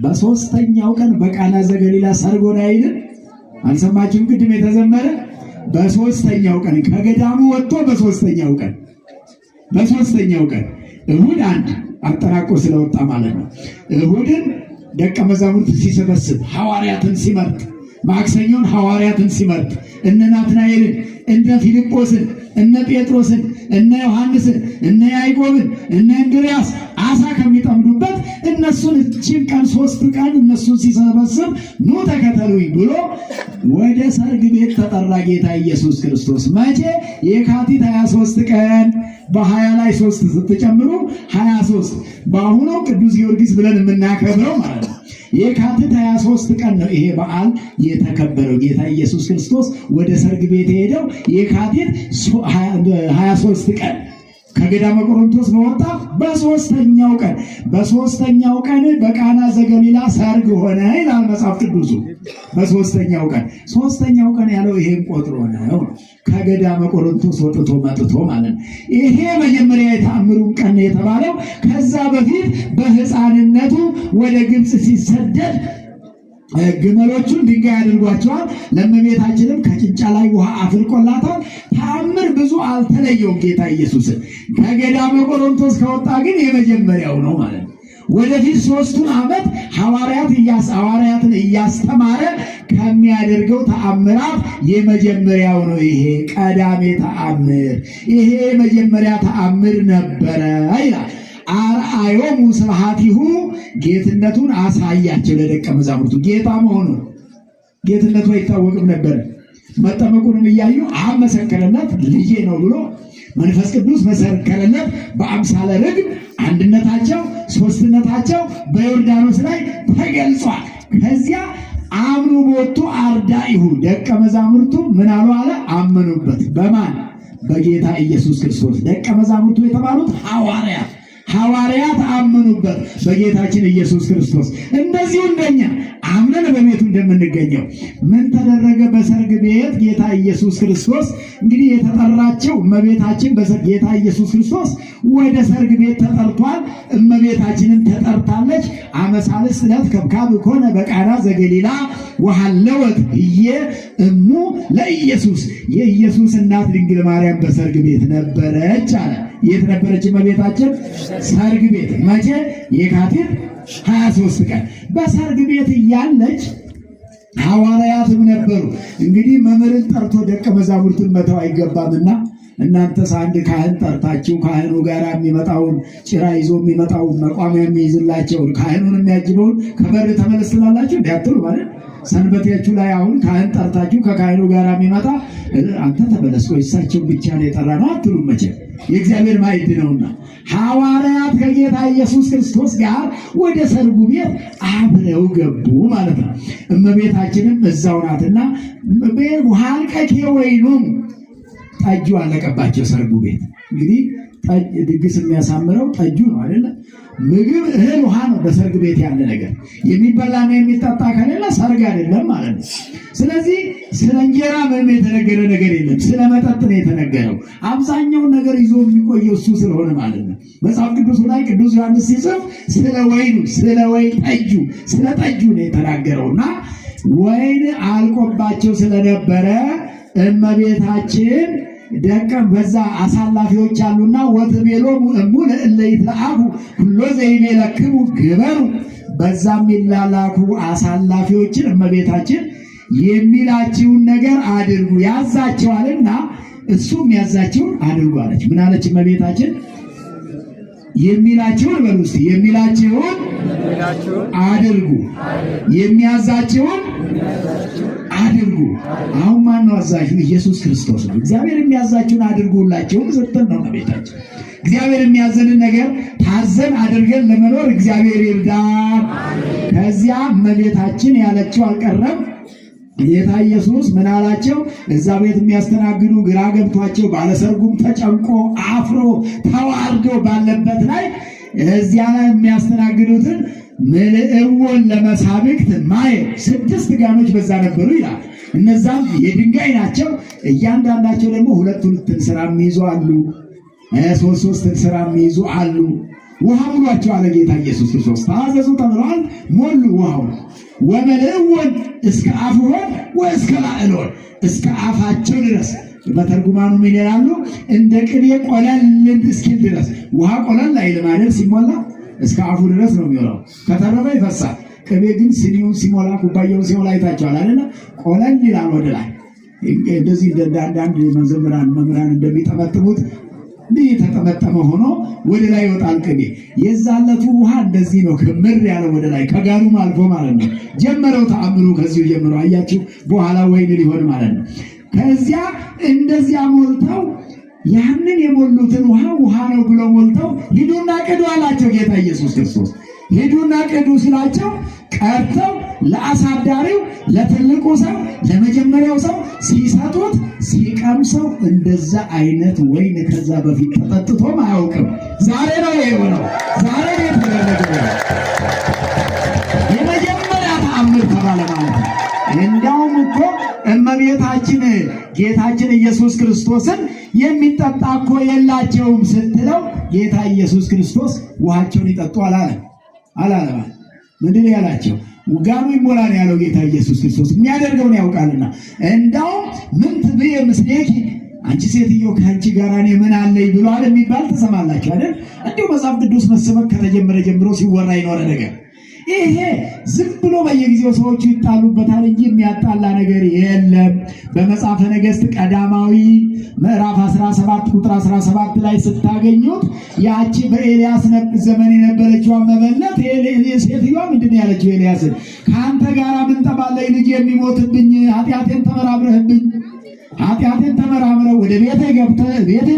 በሶስተኛው ቀን በቃና ዘገሊላ ሰርግ ሆነ አይደል? አልሰማችሁም? ቅድም የተዘመረ በሶስተኛው ቀን ከገዳሙ ወጥቶ በሶስተኛው ቀን እሁድ አንድ አጠናቆ ስለወጣ ማለት ነው። እሁድን ደቀ መዛሙርት ሲሰበስብ ሐዋርያትን ሲመርጥ፣ ማክሰኞን ሐዋርያትን ሲመርጥ እነ ናትናኤልን እነ ፊልጶስን እነ ጴጥሮስን እነ ዮሐንስን እነ ያዕቆብን እነ እንድርያስ አሳ ከሚጠምዱበት እነሱን እቺን ቀን 3 ቀን እነሱን ሲሰበስብ ኑ ተከተሉኝ ብሎ ወደ ሰርግ ቤት ተጠራ ጌታ ኢየሱስ ክርስቶስ። መቼ? የካቲት 23 ቀን። በ20 ላይ 3 ስትጨምሩ 23 በአሁኑ ቅዱስ ጊዮርጊስ ብለን የምናከብረው ማለት ነው። የካቲት 23 ቀን ነው ይሄ በዓል የተከበረው። ጌታ ኢየሱስ ክርስቶስ ወደ ሰርግ ቤት ሄደው የካቲት 23 ቀን ከገዳመ ቆሮንቶስ በወጣ በሶስተኛው ቀን በቃና ዘገሊላ ሰርግ ሆነ ይላል መጽሐፍ ቅዱሱ። ሶስተኛው ቀን ያለው ይሄን ቆጥሮ ነው። ከገዳመ ቆሮንቶስ ወጥቶ መጥቶ ማለት ነው። ይሄ መጀመሪያ የተአምሩን ቀን የተባለው ከዛ በፊት በሕፃንነቱ ወደ ግብጽ ሲሰደድ ግመሎቹን ድንጋይ አድርጓቸዋል። ለእመቤታችንም ከጭንጫ ላይ ውሃ አፍልቆላታል። ተአምር ብዙ አልተለየውም ጌታ ኢየሱስን። ከገዳመ ቆሮንቶስ ከወጣ ግን የመጀመሪያው ነው ማለት ነው። ወደፊት 3 ዓመት ሐዋርያትን እያስተማረ ከሚያደርገው ተአምራት የመጀመሪያው ነው። ይሄ ቀዳሜ ተአምር፣ ይሄ የመጀመሪያ ተአምር ነበረ ይላል። አርአዮሙ ስብሐቲሁ ጌትነቱን አሳያቸው ለደቀ መዛሙርቱ። ጌታ መሆኑን ጌትነቱ አይታወቅም ነበር። መጠመቁንም እያዩ አብ መሰከረለት ልጄ ነው ብሎ መንፈስ ቅዱስ መሰከረለት። በአምሳለ ርግብ አንድነታቸው ሦስትነታቸው በዮርዳኖስ ላይ ተገልጿል። ከዚያ አምኑ ቦቱ አርዳኢሁ ደቀ መዛሙርቱ ምን አሉ አለ? አመኑበት። በማን? በጌታ ኢየሱስ ክርስቶስ። ደቀ መዛሙርቱ የተባሉት ሐዋርያት አመኑበት በጌታችን ኢየሱስ ክርስቶስ። እንደዚሁ እንደኛ አምነን በቤቱ እንደምንገኘው ምን ተደረገ? በሰርግ ቤት ጌታ ኢየሱስ ክርስቶስ እንግዲህ የተጠራቸው እመቤታችን ጌታ ኢየሱስ ክርስቶስ ወደ ሰርግ ቤት ተጠርቷል። እመቤታችንን ተጠርታለች። አመሳልስ ዕለት ከብካብ ኮነ በቃና ዘገሊላ ወሐለወት እሙ ለኢየሱስ የኢየሱስ እናት ድንግል ማርያም በሰርግ ቤት ነበረች አለ። የት ነበረች እመቤታችን? ሰርግ ቤት። መቼ? የካቲት 23 ቀን። በሰርግ ቤት እያለች ሐዋርያትም ነበሩ። እንግዲህ መምህርን ጠርቶ ደቀ መዛሙርቱን መተው አይገባምና እናንተስ አንድ ካህን ጠርታችሁ ካህኑ ጋር የሚመጣውን ጭራ ይዞ የሚመጣውን መቋሚያ የሚይዝላቸውን ካህኑን የሚያጅበውን ከበር ተመለስ ትላላችሁ እንዲያትሉ ማለት ሰንበቴያችሁ ላይ አሁን ካህን ጠርታችሁ ከካህኑ ጋር የሚመጣ አንተ ተመለስ ወይ እሳቸውን ብቻ ነው የጠራ ነው አትሉም። መቼም የእግዚአብሔር ማዕድ ነውና ሐዋርያት ከጌታ ኢየሱስ ክርስቶስ ጋር ወደ ሰርጉ ቤት አብረው ገቡ ማለት ነው። እመቤታችንም እዛው ናትና ሀልቀኬ ወይኑም ጠጁ አለቀባቸው። ሰርጉ ቤት እንግዲህ ድግስ የሚያሳምረው ጠጁ ነው አይደለ? ምግብ እህል ውሃ ነው። በሰርግ ቤት ያለ ነገር የሚበላና የሚጠጣ ከሌለ ሰርግ አይደለም ማለት ነው። ስለዚህ ስለ እንጀራ ምንም የተነገረ ነገር የለም። ስለ መጠጥ ነው የተነገረው። አብዛኛውን ነገር ይዞ የሚቆየው እሱ ስለሆነ ማለት ነው። መጽሐፍ ቅዱስ ላይ ቅዱስ ዮሐንስ ሲጽፍ ስለ ወይኑ ስለ ጠጁ ነው የተናገረውና ወይን አልቆባቸው ስለነበረ እመቤታችን በዛ አሳላፊዎች አሉና ወትቤሎሙ እሙ ለእለ ይትለአኩ ሁሎ ዘይቤለክሙ ግበሩ። በዛም ይላላኩ አሳላፊዎችን እመቤታችን የሚላችሁን ነገር አድርጉ ያዛቸዋልና እሱም ያዛቸውን አድርጉ አለች። ምን አለች እመቤታችን? የሚላችሁን በሉ እስቲ የሚላችሁን አድርጉ፣ የሚያዛችሁን አድርጉ። አሁን ማን ነው አዛዡ? ኢየሱስ ክርስቶስ ነው። እግዚአብሔር የሚያዛችሁን አድርጉላችሁም ስትል ነው እመቤታችን። እግዚአብሔር የሚያዘንን ነገር ታዘን አድርገን ለመኖር እግዚአብሔር ይርዳን። ከዚያ እመቤታችን ያለችው አልቀረም። ጌታ ኢየሱስ ምን አላቸው? እዛ ቤት የሚያስተናግዱ ግራ ገብቷቸው ባለሰርጉም ተጨንቆ አፍሮ ተዋርዶ ባለበት ላይ እዚያ ላይ የሚያስተናግዱትን ምልእወን ለመሳብክት ማየ 6 ጋኖች በዛ ነበሩ ይላል። እነዛም የድንጋይ ናቸው። እያንዳንዳቸው ደግሞ 2 እንስራ የሚይዙ አሉ፣ 3 እንስራ የሚይዙ አሉ። ውሃ ሙሏቸው አለ ጌታ ኢየሱስ ክርስቶስ። ታዘዙ ተብለዋል፣ ሞሉ ውሃውን። ወመልእዎን እስከ አፍሆን ወእስከ ላዕሎን፣ እስከ አፋቸው ድረስ። በተርጉማኑ ምን ይላሉ? እንደ ቅቤ ቆለል እስኪል ድረስ። ውሃ ቆለል አይልም አይደል? ሲሞላ እስከ አፉ ድረስ ነው የሚሆነው። ከተረፈ ይፈሳል። ቅቤ ግን ስኒውን ሲሞላ ኩባያውን ሲሞላ አይታችኋል አይደል? ቆለል ይላል ወደ ላይ። እንደዚህ እንደ አንዳንድ መምህራን እንደሚጠመጥሙት እንዲህ የተጠመጠመ ሆኖ ወደ ላይ ይወጣል ቅቤ። የዛለቱ ውሃ እንደዚህ ነው፣ ክምር ያለ ወደ ላይ ከጋኑም አልፎ ማለት ነው። ጀመረው ተአምሩ ከዚሁ ጀምረው አያችሁ። በኋላ ወይን ሊሆን ማለት ነው። ከዚያ እንደዚያ ሞልተው ያንን የሞሉትን ውሃ ነው ብሎ ሞልተው ሂዱና ቅዱ አላቸው ጌታ ኢየሱስ ክርስቶስ። ሂዱና ቅዱ ሲላቸው ቀርተው ለአሳዳሪው ለትልቁ ሰው ለመጀመሪያው ሰው ሲሰጡት ሲቀምሰው እንደዛ አይነት ወይን ከዛ በፊት ተጠጥቶም አያውቅም። ዛሬ ነው የሆነው። ዛሬ ነው የተደረገው። የመጀመሪያ ተአምር ተባለ ማለት ነው። እንዲያውም እኮ እመቤታችን ጌታችን ኢየሱስ ክርስቶስን የሚጠጣ እኮ የላቸውም ስትለው ጌታ ኢየሱስ ክርስቶስ ውሃቸውን ይጠጡ አላለም። ምንድን ያላቸው? ጋኑ ይሞላ ነው ያለው ጌታ ኢየሱስ ክርስቶስ። የሚያደርገውን ያውቃልና። እንዳውም ምን ትብዬ ምስሌኪ፣ አንቺ ሴትዮ ከአንቺ ጋር እኔ ምን አለኝ ብሏል የሚባል ትሰማላችሁ አይደል? እንዲሁ መጽሐፍ ቅዱስ መሰበክ ከተጀመረ ጀምሮ ሲወራ ይኖረ ነገር ይሄ ዝም ብሎ በየጊዜው ሰዎቹ ይጣሉበታል እንጂ የሚያጣላ ነገር የለም። በመጽሐፈ ነገሥት ቀዳማዊ ምዕራፍ 17 ቁጥር 17 ላይ ስታገኙት ያቺ በኤልያስ ዘመን የነበረችው መበለት ሴትዮዋ ምንድን ነው ያለችው? ኤልያስን ከአንተ ጋር ምን ጠባለኝ? ልጅ የሚሞትብኝ ኃጢአቴን ተመራምረው ወደ ቤቴ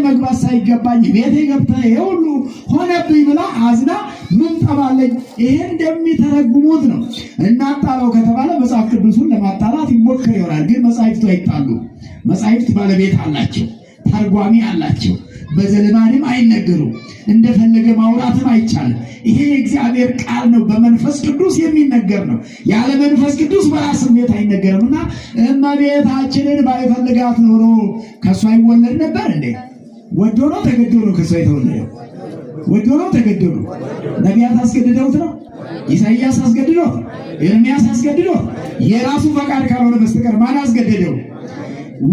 መግባት ሳይገባኝ ቤቴ ገብተህ ይሄ ሁሉ ሆነብኝ ብላ አዝና ምን ጠባለኝ? ይሄ እንደሚተረጉሙት ነው። እናጣለው ከተባለ መጽሐፍ ቅዱሱን ለማጣላት ይሞክር ይሆናል። ግን መጻሕፍቱ አይጣሉ። መጻሕፍት ባለቤት አላቸው፣ ተርጓሚ አላቸው። በዘልማድም አይነገሩም። እንደፈለገ ማውራትም አይቻልም። ይሄ የእግዚአብሔር ቃል ነው፣ በመንፈስ ቅዱስ የሚነገር ነው። ያለ መንፈስ ቅዱስ በራስ ስሜት አይነገርምና እመቤታችንን ባይፈልጋት ኖሮ ከሷ ይወለድ ነበር እንዴ? ወዶ ነው ተገዶ ነው ከሷ የተወለደው? ወዶ ነው ተገዶ ነው? ነቢያት አስገድደውት ነው? ኢሳይያስ አስገድዶት? ኤርምያስ አስገድዶት? የራሱ ፈቃድ ካልሆነ በስተቀር ማን አስገደደው?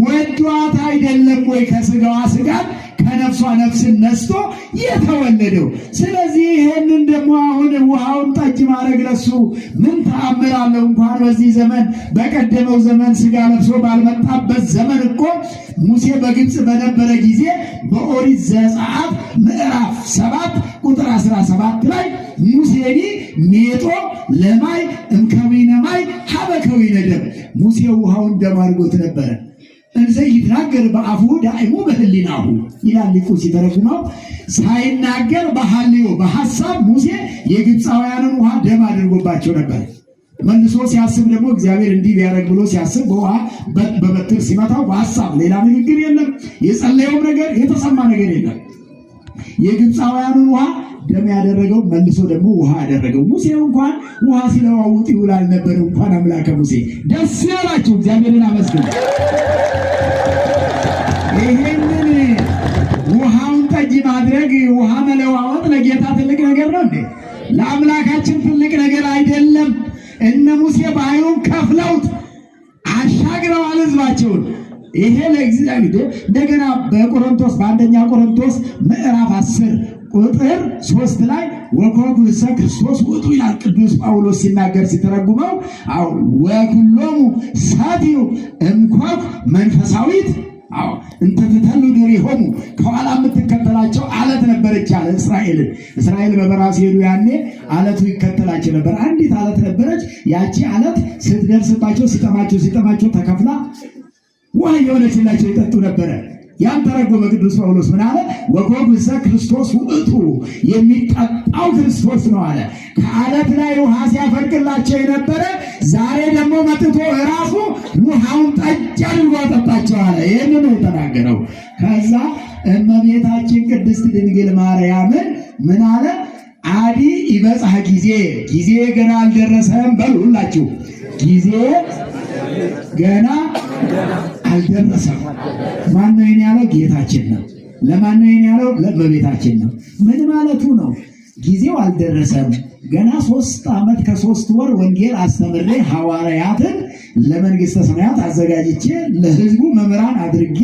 ወዷት አይደለም ወይ? ከስጋዋ ስጋን ከነፍሷ ነፍስን ነስቶ የተወለደው። ስለዚህ ይሄንን ደግሞ አሁን ውሃውን ጠጅ ማድረግ ለሱ ምን ተአምር አለው? እንኳን በዚህ ዘመን በቀደመው ዘመን ስጋ ለብሶ ባልመጣበት ዘመን እኮ ሙሴ በግብፅ በነበረ ጊዜ በኦሪት ዘጸአት ምዕራፍ 7 ቁጥር 17 ላይ ሙሴኒ ሜጦ ለማይ እምከዊነ ማይ ሀበ ከዊነ ደም፣ ሙሴ ውሃውን ደም አድርጎት ነበረ። እንዘ ይትናገር በአፉ ዳይሙ በህሊናሁ ይላል ሊቁ ሲተረጉመው። ሳይናገር በሐልዮ በሐሳብ ሙሴ የግብፃውያንን ውሃ ደም አድርጎባቸው ነበር። መልሶ ሲያስብ ደግሞ እግዚአብሔር እንዲህ ቢያደርግ ብሎ ሲያስብ በውሃ በበትር ሲመታው በሐሳብ ሌላ ንግግር የለም። የጸለየው ነገር የተሰማ ነገር የለም። የግብፃውያንን ውሃ ደም ያደረገው መልሶ ደግሞ ውሃ ያደረገው። ሙሴ እንኳን ውሃ ሲለዋውጥ ይውላል ነበር። እንኳን አምላከ ሙሴ ደስ ያላችሁ እግዚአብሔርን አመስግኑ። ይሄንን ውሃውን ጠጅ ማድረግ ውሃ መለዋወጥ ለጌታ ትልቅ ነገር ነው እንዴ? ለአምላካችን ትልቅ ነገር አይደለም? እነ ሙሴ ባህሩን ከፍለውት አሻግረዋል ህዝባቸውን። ይሄ ለእግዚአብሔር እንደገና በቆሮንቶስ በአንደኛ ቆሮንቶስ ምዕራፍ 10 ቁጥር 3 ላይ ወኮብሰ ክርስቶስ ውእቱ ይላል ቅዱስ ጳውሎስ ሲናገር ሲተረጉመው። ወኩሎሙ ሳቲው እምኮብ መንፈሳዊት እንተ ትተሉ ድሪሆሙ፣ ከኋላ የምትከተላቸው አለት ነበረች አለ እስራኤልን። እስራኤል በበረሃ ሲሄዱ ያኔ አለቱ ይከተላቸው ነበር። አንዲት አለት ነበረች። ያቺ አለት ስትደርስባቸው ሲጠማቸው ተከፍላ ውሃ የሆነችላቸው ይጠጡ ነበረ። ያን ተረጎመ ቅዱስ ጳውሎስ ምን አለ? ወኮብሰ ክርስቶስ ውእቱ፣ የሚጠጣው ክርስቶስ ነው አለ። ከአለት ላይ ውሃ ሲያፈልቅላቸው የነበረ ዛሬ ደግሞ መጥቶ እራሱ ውሃውን ጠጅ አድርጎ አጠጣቸው አለ። ይህን ነው የተናገረው። ከዛ እመቤታችን ቅድስት ድንግል ማርያምን ምን አለ? አዲ ይበጽሐ ጊዜ ገና አልደረሰም በሉ ሁላችሁ። ጊዜ ገና አልደረሰም። ማን ነው ያለው? ጌታችን ነው። ለማን ነው ያለው? ለእመቤታችን ነው። ምን ማለቱ ነው? ጊዜው አልደረሰም። ገና 3 ዓመት ከ3 ወር ወንጌል አስተምሬ ሐዋርያትን ለመንግሥተ ሰማያት አዘጋጅቼ ለሕዝቡ መምህራን አድርጌ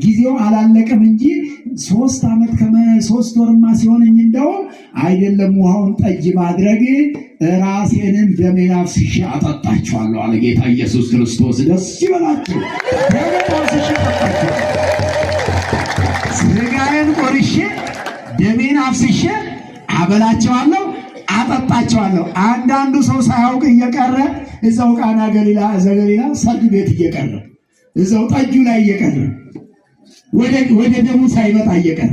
ጊዜው አላለቀም እንጂ 3 ዓመት ከ3 ወርማ ሲሆነኝ እንደው አይደለም ውሃውን ጠጅ ማድረግ ራሴንም ደሜን አፍስሼ አጠጣችኋለሁ አለ ጌታ ኢየሱስ ክርስቶስ። ደስ ይበላችሁ። ደሜን አፍስሼ አጠጣችኋለሁ። ሥጋዬን ቆርሼ ደሜን አፍስሼ አበላቸዋለሁ፣ አጠጣቸዋለሁ። አንዳንዱ ሰው ሳያውቅ እየቀረ እዛው ቃና ገሊላ ዘገሊላ ሰርግ ቤት እየቀረ እዛው ጠጁ ላይ እየቀረ ወደ ደሙ ሳይመጣ እየቀረ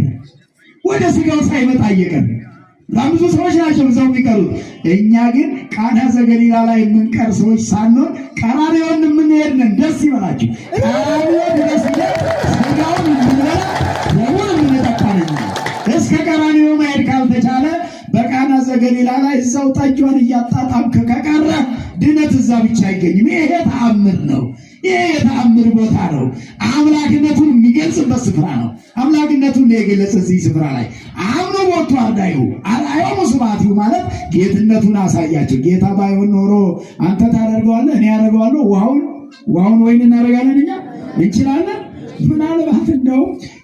ወደ ሥጋው ሳይመጣ እየቀረ ብዙ ሰዎች ናቸው እዛው የሚቀሩት። እኛ ግን ቃና ዘገሊላ ላይ የምንቀር ሰዎች ሳንሆን ቀራንዮን የምንሄድ ነን። ደስ ይበላችሁ። ቀራንዮ ድረስ ሥጋውን የምንበላ ደሙን የምንጠጣ ነን። እስከ ቀራንዮ መሄድ ካልተቻለ በቃና ዘገሊላ ላይ እዛው ጠጇን እያጣጣምክ ከቀረ ድነት እዛ ብቻ አይገኝም። ይሄ ተአምር ነው። ይሄ የተአምር ቦታ ነው። አምላክነቱን የሚገልጽበት ስፍራ ነው። አምላክነቱን የገለጸ እዚህ ስፍራ ላይ አምኖ ወጥቶ አርዳዩ አርአዮሙ ስብሐቲሁ ማለት ጌትነቱን አሳያቸው። ጌታ ባይሆን ኖሮ አንተ ታደርገዋለህ፣ እኔ ያደርገዋለሁ። ውሃውን ወይን እናደርጋለን፣ እኛ እንችላለን። ምናልባት እንደው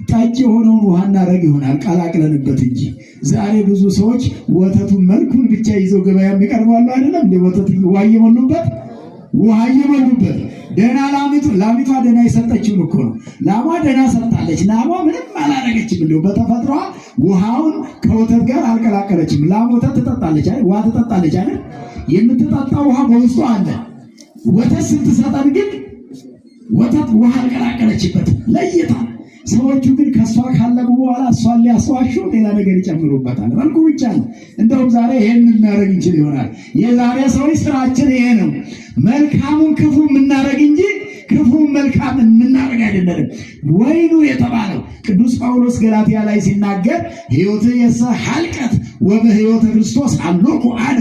ጠጅ የሆነውን ውሃ እናደርግ ይሆናል ቀላቅለንበት እንጂ። ዛሬ ብዙ ሰዎች ወተቱን መልኩን ብቻ ይዘው ገበያ የሚቀርባሉ አይደለም እንደ ወተት ውሃ እየሞሉበት ደህና ላሚቷ ደህና የሰጠችውን እኮ ነው። ላሟ ደህና ሰጥታለች። ላሟ ምንም አላደረገችም። እንደው በተፈጥሯ ውሃውን ከወተት ጋር አልቀላቀለችም። ላም ወተት ትጠጣለች አይደል? ውሃ ትጠጣለች አይደል? የምትጠጣው ውሃ በውስጡ አለ። ወተት ስትሰጠን ግን ወተት ውሃ አልቀላቀለችበት ለይታ። ሰዎቹ ግን ከሷ ካለቡ በኋላ እሷን ሊያስዋሹ ሌላ ነገር ይጨምሩበታል። መልኩ ብቻ ነው። እንደውም ዛሬ ይሄን እናደርግ እንችል ይሆናል። የዛሬ ሰዎች ስራችን ይሄ ነው። መልካሙን ክፉ የምናደርግ እንጂ ክፉን መልካም የምናደርግ አይደለም። ወይኑ የተባለው ቅዱስ ጳውሎስ ገላትያ ላይ ሲናገር ሕይወት የሰ ሐልቀት ወበሕይወተ ክርስቶስ አሎኩ አነ፣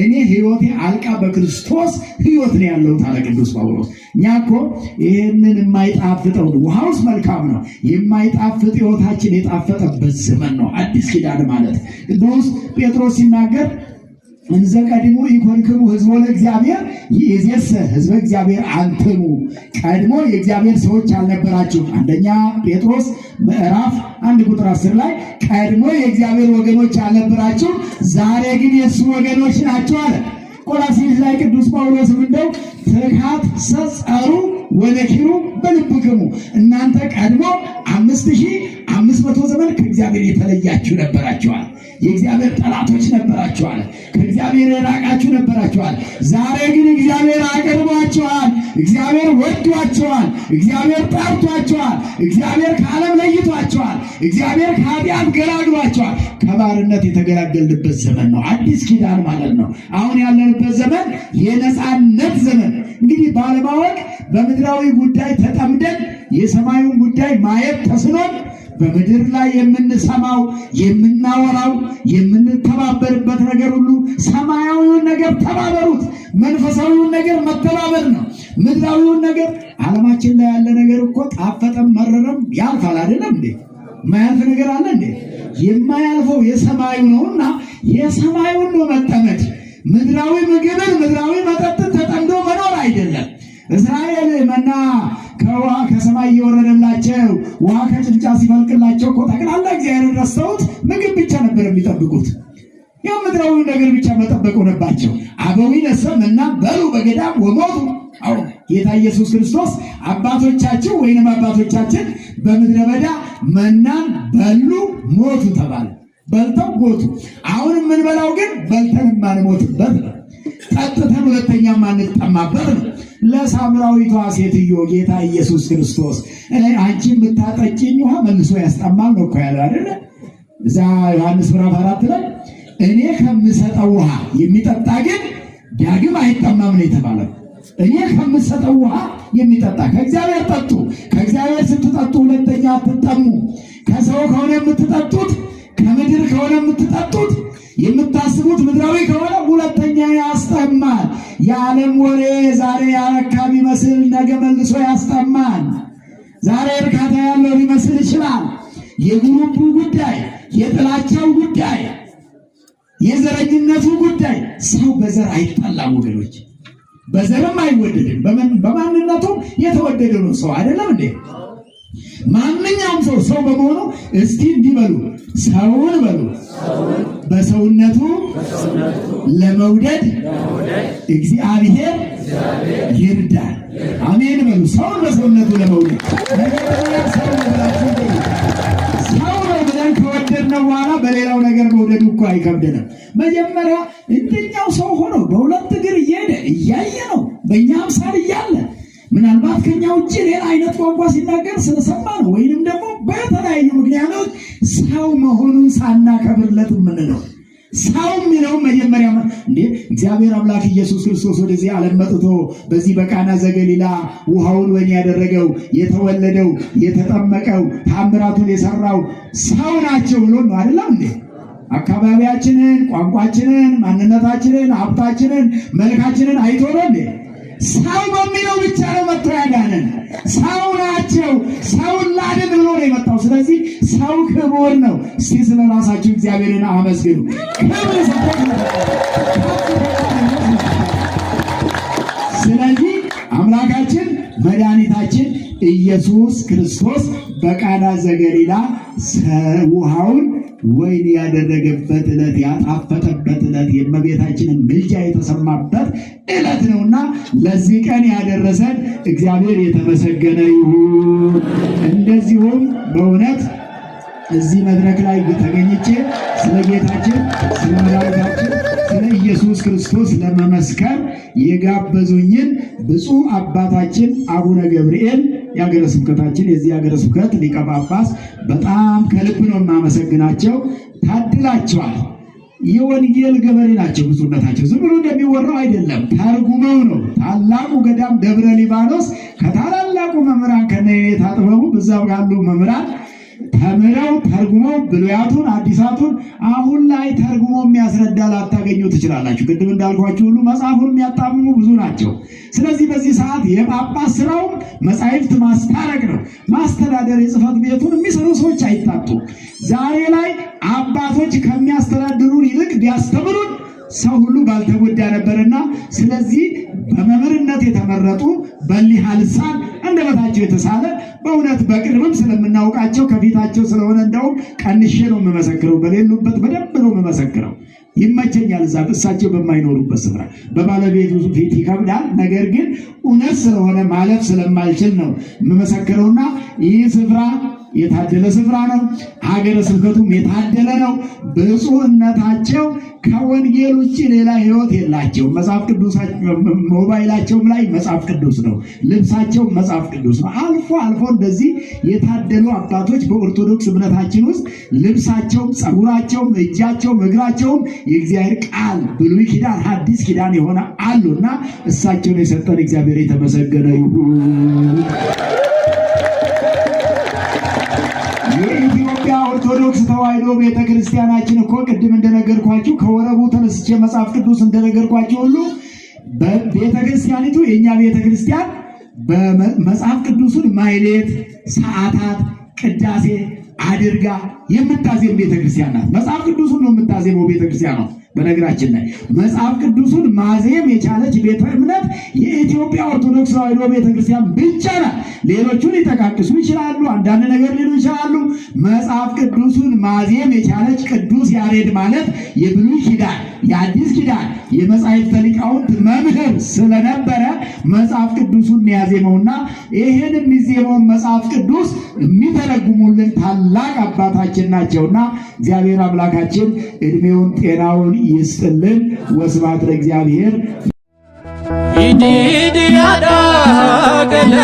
እኔ ሕይወቴ አልቃ በክርስቶስ ሕይወት ነው ያለው አለ ቅዱስ ጳውሎስ። እኛ እኮ ይህንን የማይጣፍጠው ውሃውስ መልካም ነው፣ የማይጣፍጥ ሕይወታችን የጣፈጠበት ዘመን ነው አዲስ ኪዳን ማለት። ቅዱስ ጴጥሮስ ሲናገር እንዘ ቀድሞ ኢኮንክሙ ሕዝቦ ለእግዚአብሔር ይእዜሰ ሕዝበ እግዚአብሔር አንትሙ፣ ቀድሞ የእግዚአብሔር ሰዎች አልነበራችሁም። አንደኛ ጴጥሮስ ምዕራፍ 1 ቁጥር 10 ላይ ቀድሞ የእግዚአብሔር ወገኖች አልነበራችሁም፣ ዛሬ ግን የእሱ ወገኖች ናቸው አለ። ቆላስይስ ላይ ቅዱስ ጳውሎስም እንደው ፍርሃት ሰጸሩ ወነኪሩ በልብክሙ፣ እናንተ ቀድሞ 5500 ዘመን ከእግዚአብሔር የተለያችሁ ነበራችኋል። የእግዚአብሔር ጠላቶች ነበራችኋል። ከእግዚአብሔር የራቃችሁ ነበራችኋል። ዛሬ ግን እግዚአብሔር አቀርቧችኋል። እግዚአብሔር ወዷችኋል። እግዚአብሔር ጠርቷችኋል። እግዚአብሔር ከዓለም ለይቷችኋል። እግዚአብሔር ከኃጢአት ገላግሏችኋል። ከባርነት የተገላገልንበት ዘመን ነው አዲስ ኪዳን ማለት ነው። አሁን ያለንበት ዘመን የነፃነት ዘመን። እንግዲህ ባለማወቅ በምድራዊ ጉዳይ ተጠምደን የሰማዩን ጉዳይ ማየት ተስኖን በምድር ላይ የምንሰማው የምናወራው የምንተባበርበት ነገር ሁሉ ሰማያዊውን ነገር ተባበሩት። መንፈሳዊውን ነገር መተባበር ነው። ምድራዊውን ነገር ዓለማችን ላይ ያለ ነገር እኮ ጣፈጠም መረረም ያልፋል አይደለም እንዴ? ማያልፍ ነገር አለ እንዴ? የማያልፈው የሰማዩ ነውና የሰማዩን ነው መጠመድ። ምድራዊ ምግብን ምድራዊ መጠጥን ተጠምዶ መኖር አይደለም። እስራኤል መና ከሰማይ እየወረደላቸው ውሃ ከጭንጫ ሲፈልቅላቸው እኮ ጠቅላላ እግዚአብሔርን ረስተውት ምግብ ብቻ ነበር የሚጠብቁት። ያው ምድራዊ ነገር ብቻ መጠበቅ ሆነባቸው። አበዊነሰ መና በሉ በገዳም ወሞቱ። አዎ ጌታ ኢየሱስ ክርስቶስ አባቶቻችሁ ወይንም አባቶቻችን በምድረ በዳ መናን በሉ ሞቱ ተባለ። በልተው ሞቱ። አሁን የምንበላው ግን በልተን የማንሞትበት ነው። ጠጥተን ሁለተኛ የማንጠማበት ነው። ለሳምራዊቷ ሴትዮ ጌታ ኢየሱስ ክርስቶስ አንቺ የምታጠጪኝ ውሃ መልሶ ያስጠማል ነው እኮ ያለው አይደለ? እዛ ዮሐንስ ምዕራፍ 4 ላይ እኔ ከምሰጠው ውሃ የሚጠጣ ግን ዳግም አይጠማም ነው የተባለው። እኔ ከምሰጠው ውሃ የሚጠጣ ከእግዚአብሔር ጠጡ። ከእግዚአብሔር ስትጠጡ ሁለተኛ አትጠሙ። ከሰው ከሆነ የምትጠጡት፣ ከምድር ከሆነ የምትጠጡት፣ የምታስቡት ምድራዊ ከሆነ ሁለተኛ ያስጠማል። የዓለም ወሬ ዛሬ ያረካ ቢመስል ነገ መልሶ ያስጠማል። ዛሬ እርካታ ያለው ሊመስል ይችላል። የግሩፑ ጉዳይ፣ የጥላቻው ጉዳይ የዘረኝነቱ ጉዳይ ሰው በዘር አይጣላም ወገኖች፣ በዘርም አይወደድም። በማንነቱም የተወደደ ነው ሰው አይደለም እንዴ? ማንኛውም ሰው በመሆኑ እስቲ እንዲበሉ ሰውን በሉ በሰውነቱ ለመውደድ እግዚአብሔር ይርዳል። አሜን በሉ። ሰውን በሰውነቱ ለመውደድ ሰው ነው ብለን ከወደድነው በኋላ በሌላው ነገር መውደዱ እኮ አይከብደንም። መጀመሪያ እንደኛው ሰው ሆኖ በሁለት እግር እየሄደ እያየ ነው በእኛ አምሳል እያለ ምናልባት ከኛ ውጭ ሌላ አይነት ቋንቋ ሲናገር ስለሰማ ነው፣ ወይንም ደግሞ በተለያዩ ምክንያቶች ሰው መሆኑን ሳናከብርለት የምንለው ሰው የሚለው መጀመሪያ እንዴ እግዚአብሔር አምላክ ኢየሱስ ክርስቶስ ወደዚህ ዓለም መጥቶ በዚህ በቃና ዘገሊላ ውሃውን ወይን ያደረገው የተወለደው የተጠመቀው ታምራቱን የሰራው ሰው ናቸው ብሎ ነው አይደለም እንዴ? አካባቢያችንን፣ ቋንቋችንን፣ ማንነታችንን፣ ሀብታችንን፣ መልካችንን አይቶ ነው እንዴ? ሰው በሚለው ብቻ ነው መጥቶ ያዳነን። ሰው ናቸው፣ ሰውን ላድን ብሎ ነው የመጣው። ስለዚህ ሰው ክቡር ነው። እስቲ ስለ ራሳችሁ እግዚአብሔርን አመስግኑ። ስለዚህ አምላካችን መድኃኒታችን ኢየሱስ ክርስቶስ በቃና ዘገሊላ ውሃውን ወይን ያደረገበት ዕለት፣ ያጣፈጠበት ዕለት፣ የእመቤታችንን ምልጃ የተሰማበት ዕለት ነውና ለዚህ ቀን ያደረሰን እግዚአብሔር የተመሰገነ ይሁን። እንደዚሁም በእውነት እዚህ መድረክ ላይ ተገኝቼ ስለ ጌታችን ስለ መድኃኒታችን ስለ ኢየሱስ ክርስቶስ ለመመስከር የጋበዙኝን ብፁዕ አባታችን አቡነ ገብርኤል የሀገረ ስብከታችን የዚህ ሀገረ ስብከት ሊቀ ጳጳስ በጣም ከልብ ነው የማመሰግናቸው። ታድላቸዋል። የወንጌል ገበሬ ናቸው ብፁዕነታቸው። ዝም ብሎ እንደሚወራው አይደለም፣ ተርጉመው ነው። ታላቁ ገዳም ደብረ ሊባኖስ ከታላላቁ መምህራን ከነኔታ ጥበቡ በዛው ያሉ መምህራን ተምረው ተርጉመው ብሉያቱን አዲሳቱን አሁን ላይ ተርጉሞ የሚያስረዳ ላታገኙ ትችላላችሁ። ቅድም እንዳልኳችሁ ሁሉ መጽሐፉን የሚያጣምሙ ብዙ ናቸው። ስለዚህ በዚህ ሰዓት የጳጳስ ስራው መጻሕፍት ማስታረቅ ነው። ማስተዳደር የጽሕፈት ቤቱን የሚሰሩ ሰዎች አይታጡ። ዛሬ ላይ አባቶች ከሚያስተዳድሩን ይልቅ ቢያስተምሩን ሰው ሁሉ ባልተጎዳ ነበርና ስለዚህ በመምህርነት የተመረጡ በሊሃ ልሳን አንደበታቸው የተሳለ በእውነት በቅርብም ስለምናውቃቸው ከፊታቸው ስለሆነ እንደውም ቀንሼ ነው የምመሰክረው። በሌሉበት በደንብ ነው የምመሰክረው። ይመቸኛል። እዛ እሳቸው በማይኖሩበት ስፍራ በባለቤቱ ፊት ይከብዳል። ነገር ግን እውነት ስለሆነ ማለፍ ስለማልችል ነው የምመሰክረውና ይህ ስፍራ የታደለ ስፍራ ነው። ሀገረ ስብከቱም የታደለ ነው። ብፁዕነታቸው ከወንጌል ውጭ ሌላ ሕይወት የላቸው። መጽሐፍ ቅዱስ ሞባይላቸውም ላይ መጽሐፍ ቅዱስ ነው። ልብሳቸው መጽሐፍ ቅዱስ ነው። አልፎ አልፎ እንደዚህ የታደሉ አባቶች በኦርቶዶክስ እምነታችን ውስጥ ልብሳቸውም፣ ጸጉራቸውም፣ እጃቸውም፣ እግራቸውም የእግዚአብሔር ቃል ብሉይ ኪዳን ሐዲስ ኪዳን የሆነ አሉና እሳቸውን የሰጠን እግዚአብሔር የተመሰገነ ይሁን። የኢትዮጵያ ኦርቶዶክስ ተዋሕዶ ቤተክርስቲያናችን እኮ ቅድም እንደነገርኳችሁ ከወረቡ ተነስቼ መጽሐፍ ቅዱስ እንደነገርኳችሁ ሁሉ በቤተክርስቲያኒቱ የኛ ቤተክርስቲያን በመጽሐፍ ቅዱስን ማይሌት፣ ሰዓታት፣ ቅዳሴ አድርጋ የምታዜም ቤተክርስቲያን ናት። መጽሐፍ ቅዱስን ነው የምታዜመው ቤተክርስቲያን ነው። በነገራችን ላይ መጽሐፍ ቅዱስን ማዜም የቻለች ቤተ እምነት የኢትዮጵያ ኦርቶዶክስ ተዋሕዶ ቤተክርስቲያን ብቻ ናት። ሌሎቹን ሊጠቃቅሱ ይችላሉ፣ አንዳንድ ነገር ሊሉ ይችላሉ። መጽሐፍ ቅዱስን ማዜም የቻለች ቅዱስ ያሬድ ማለት የብሉይ ኪዳን የአዲስ ኪዳን የመጻሕፍተ ሊቃውንት መምህር ስለነበረ መጽሐፍ ቅዱሱን ያዜመውና ይሄን የሚዜመውን መጽሐፍ ቅዱስ የሚተረጉሙልን ታላቅ አባታችን ናቸውና እግዚአብሔር አምላካችን እድሜውን ጤናውን ይስጥልን። ወስብሐት ለእግዚአብሔር። ይዲድ ያዳገለ